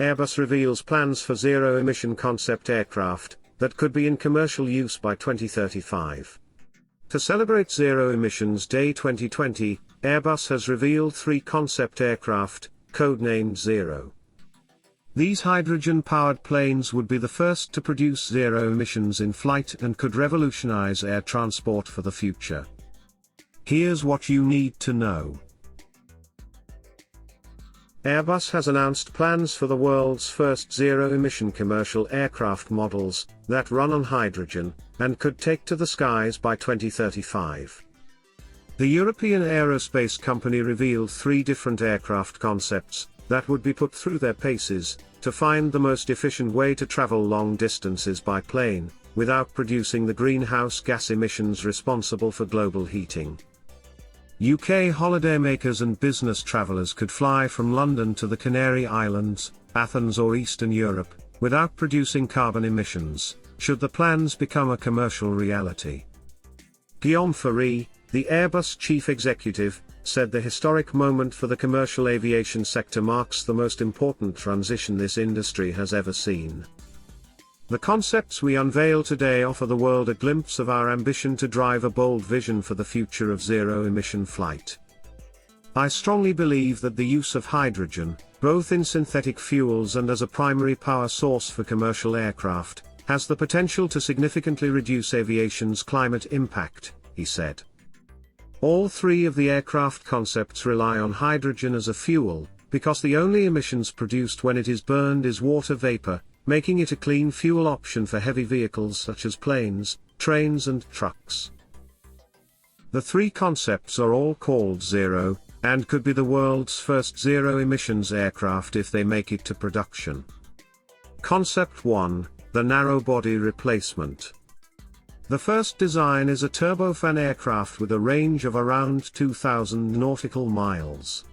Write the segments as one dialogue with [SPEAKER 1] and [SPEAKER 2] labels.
[SPEAKER 1] Airbus reveals plans for zero-emission concept aircraft that could be in commercial use by 2035. To celebrate Zero Emissions Day 2020, Airbus has revealed 3 concept aircraft, codenamed Zero. These hydrogen-powered planes would be the first to produce zero emissions in flight and could revolutionize air transport for the future. Here's what you need to know. Airbus has announced plans for the world's first zero-emission commercial aircraft models that run on hydrogen and could take to the skies by 2035. The European aerospace company revealed 3 different aircraft concepts that would be put through their paces to find the most efficient way to travel long distances by plane without producing the greenhouse gas emissions responsible for global heating. UK holidaymakers and business travellers could fly from London to the Canary Islands, Athens or Eastern Europe, without producing carbon emissions, should the plans become a commercial reality. Guillaume Faury, the Airbus chief executive, said the historic moment for the commercial aviation sector marks the most important transition this industry has ever seen. The concepts we unveil today offer the world a glimpse of our ambition to drive a bold vision for the future of zero-emission flight. I strongly believe that the use of hydrogen, both in synthetic fuels and as a primary power source for commercial aircraft, has the potential to significantly reduce aviation's climate impact, he said. All 3 of the aircraft concepts rely on hydrogen as a fuel, because the only emissions produced when it is burned is water vapor, making it a clean fuel option for heavy vehicles such as planes, trains and trucks. The 3 concepts are all called Zero, and could be the world's first zero-emissions aircraft if they make it to production. Concept 1, the narrow-body replacement. The first design is a turbofan aircraft with a range of around 2,000 nautical miles.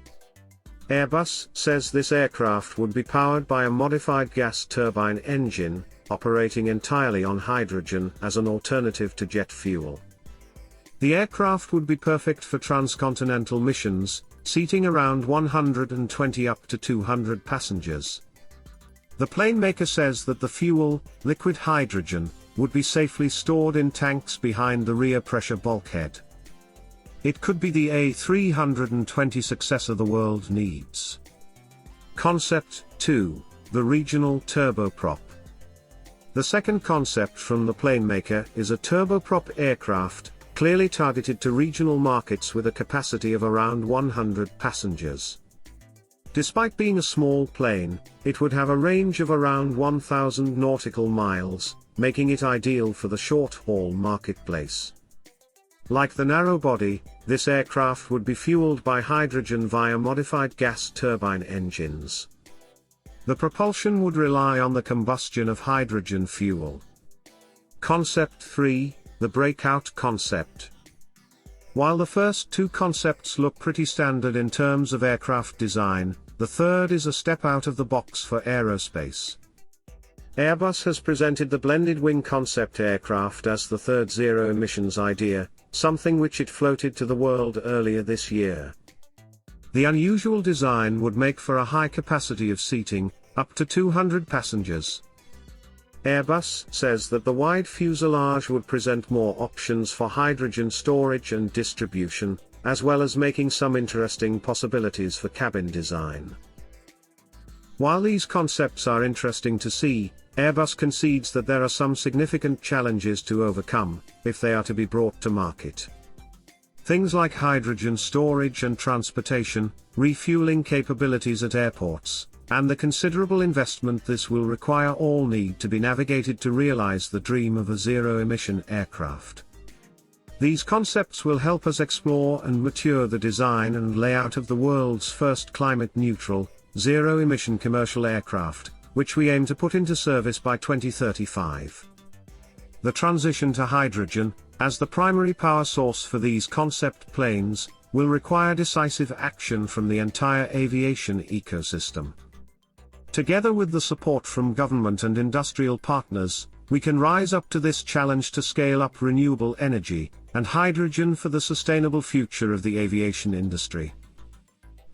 [SPEAKER 1] Airbus says this aircraft would be powered by a modified gas turbine engine, operating entirely on hydrogen as an alternative to jet fuel. The aircraft would be perfect for transcontinental missions, seating around 120 up to 200 passengers. The plane maker says that the fuel, liquid hydrogen, would be safely stored in tanks behind the rear pressure bulkhead. It could be the A320 successor the world needs. Concept 2, the regional turboprop. The second concept from the plane maker is a turboprop aircraft, clearly targeted to regional markets with a capacity of around 100 passengers. Despite being a small plane, it would have a range of around 1,000 nautical miles, making it ideal for the short-haul marketplace. Like the narrow body, this aircraft would be fueled by hydrogen via modified gas turbine engines. The propulsion would rely on the combustion of hydrogen fuel. Concept 3, the breakout concept. While the first 2 concepts look pretty standard in terms of aircraft design, the third is a step out of the box for aerospace. Airbus has presented the blended wing concept aircraft as the third zero-emissions idea, something which it floated to the world earlier this year. The unusual design would make for a high capacity of seating, up to 200 passengers. Airbus says that the wide fuselage would present more options for hydrogen storage and distribution, as well as making some interesting possibilities for cabin design. While these concepts are interesting to see, Airbus concedes that there are some significant challenges to overcome, if they are to be brought to market. Things like hydrogen storage and transportation, refueling capabilities at airports, and the considerable investment this will require all need to be navigated to realize the dream of a zero-emission aircraft. These concepts will help us explore and mature the design and layout of the world's first climate-neutral, zero-emission commercial aircraft, which we aim to put into service by 2035. The transition to hydrogen, as the primary power source for these concept planes, will require decisive action from the entire aviation ecosystem. Together with the support from government and industrial partners, we can rise up to this challenge to scale up renewable energy and hydrogen for the sustainable future of the aviation industry.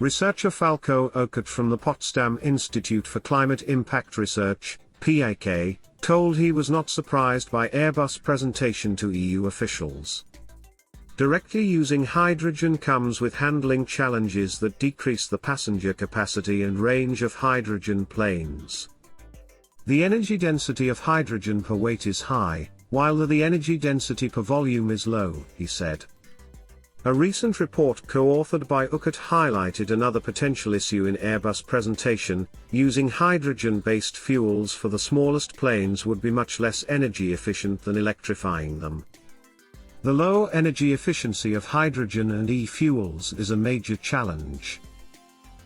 [SPEAKER 1] Researcher Falco Okut from the Potsdam Institute for Climate Impact Research, PIK, told he was not surprised by Airbus' presentation to EU officials. Directly using hydrogen comes with handling challenges that decrease the passenger capacity and range of hydrogen planes. The energy density of hydrogen per weight is high, while the energy density per volume is low, he said. A recent report co-authored by Okut highlighted another potential issue in Airbus' presentation: using hydrogen-based fuels for the smallest planes would be much less energy efficient than electrifying them. The low energy efficiency of hydrogen and e-fuels is a major challenge.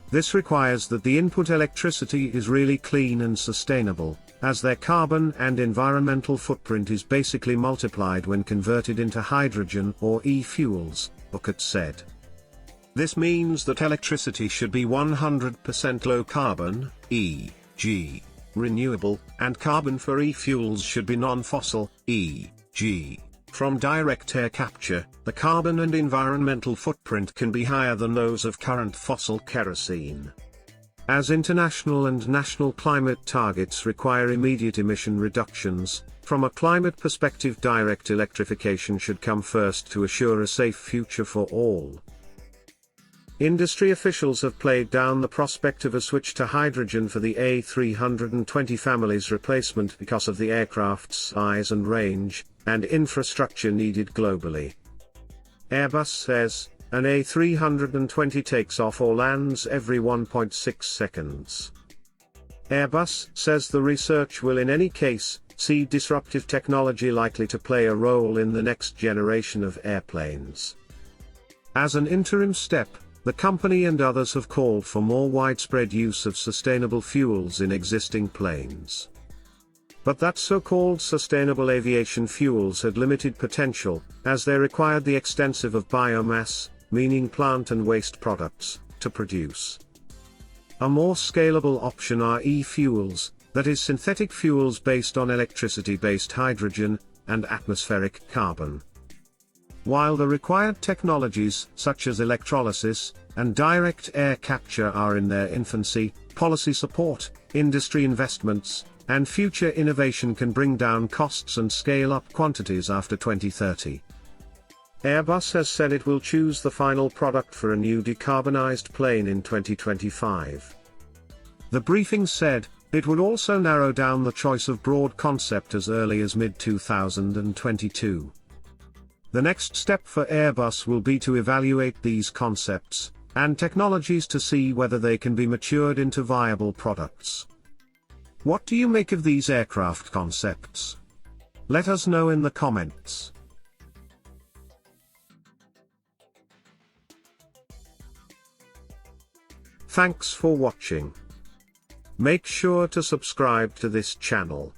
[SPEAKER 1] This requires that the input electricity is really clean and sustainable, as their carbon and environmental footprint is basically multiplied when converted into hydrogen or e-fuels, Okut said. This means that electricity should be 100% low carbon, e.g., renewable, and carbon for e-fuels should be non-fossil, e.g., from direct air capture. The carbon and environmental footprint can be higher than those of current fossil kerosene. As international and national climate targets require immediate emission reductions, from a climate perspective, direct electrification should come first to assure a safe future for all. Industry officials have played down the prospect of a switch to hydrogen for the A320 family's replacement because of the aircraft's size and range, and infrastructure needed globally. Airbus says, an A320 takes off or lands every 1.6 seconds. Airbus says the research will in any case see disruptive technology likely to play a role in the next generation of airplanes. As an interim step, the company and others have called for more widespread use of sustainable fuels in existing planes. But that so-called sustainable aviation fuels had limited potential, as they required the extensive of biomass, meaning plant and waste products, to produce. A more scalable option are e-fuels, that is synthetic fuels based on electricity-based hydrogen, and atmospheric carbon. While the required technologies, such as electrolysis, and direct air capture are in their infancy, policy support, industry investments, and future innovation can bring down costs and scale up quantities after 2030. Airbus has said it will choose the final product for a new decarbonized plane in 2025. The briefing said, it would also narrow down the choice of broad concept as early as mid-2022. The next step for Airbus will be to evaluate these concepts and technologies to see whether they can be matured into viable products. What do you make of these aircraft concepts? Let us know in the comments. Thanks for watching. Make sure to subscribe to this channel.